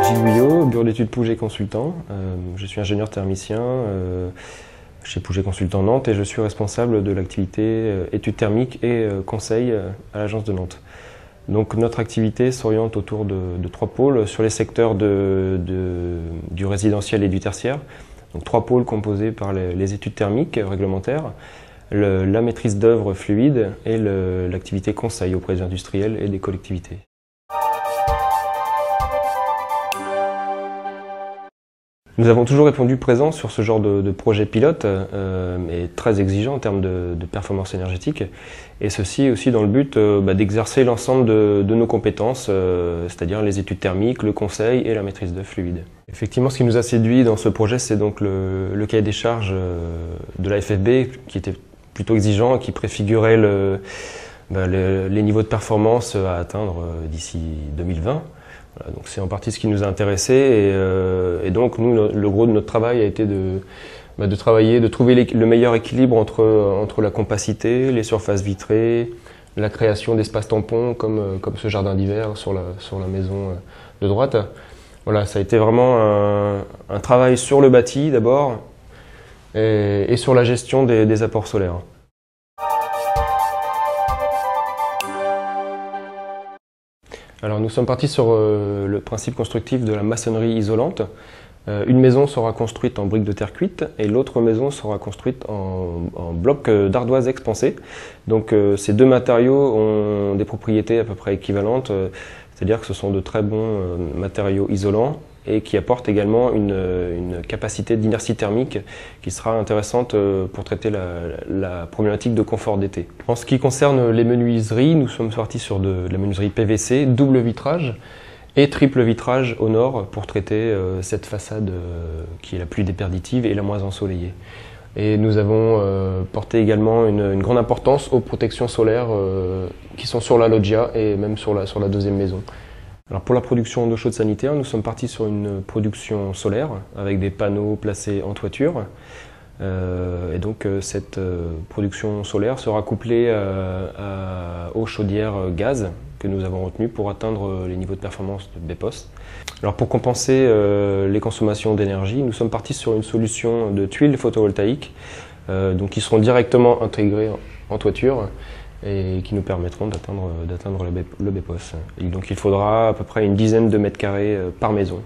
Gilles Guyot, bureau d'études Pouget Consultant. Je suis ingénieur thermicien chez Pouget Consultant Nantes et je suis responsable de l'activité études thermiques et conseil à l'agence de Nantes. Donc notre activité s'oriente autour de trois pôles sur les secteurs du résidentiel et du tertiaire. Donc trois pôles composés par les études thermiques réglementaires, la maîtrise d'œuvre fluide et l'activité conseil auprès des industriels et des collectivités. Nous avons toujours répondu présent sur ce genre de projet pilote, et très exigeant en termes de performance énergétique, et ceci aussi dans le but d'exercer l'ensemble de nos compétences, c'est-à-dire les études thermiques, le conseil et la maîtrise d'œuvre fluide. Effectivement, ce qui nous a séduit dans ce projet, c'est donc le cahier des charges de la FFB, qui était plutôt exigeant et qui préfigurait les niveaux de performance à atteindre d'ici 2020. Voilà, donc c'est en partie ce qui nous a intéressés et donc nous, le gros de notre travail a été de travailler, de trouver le meilleur équilibre entre la compacité, les surfaces vitrées, la création d'espaces tampons comme ce jardin d'hiver sur la maison de droite. Voilà, ça a été vraiment un travail sur le bâti d'abord et sur la gestion des apports solaires. Alors nous sommes partis sur le principe constructif de la maçonnerie isolante. Une maison sera construite en briques de terre cuite et l'autre maison sera construite en blocs d'ardoise expansée. Donc ces deux matériaux ont des propriétés à peu près équivalentes, c'est-à-dire que ce sont de très bons matériaux isolants et qui apportent également une capacité d'inertie thermique qui sera intéressante pour traiter la problématique de confort d'été. En ce qui concerne les menuiseries, nous sommes partis sur de la menuiserie PVC, double vitrage et triple vitrage au nord pour traiter cette façade qui est la plus déperditive et la moins ensoleillée. Et nous avons porté également une grande importance aux protections solaires qui sont sur la loggia et même sur la deuxième maison. Alors pour la production d'eau chaude sanitaire, nous sommes partis sur une production solaire avec des panneaux placés en toiture. Et donc cette production solaire sera couplée aux chaudières gaz que nous avons retenues pour atteindre les niveaux de performance de BEPOS. Alors pour compenser les consommations d'énergie, nous sommes partis sur une solution de tuiles photovoltaïques donc qui seront directement intégrées en toiture et qui nous permettront d'atteindre le BEPOS. Et donc il faudra à peu près une dizaine de mètres carrés par maison.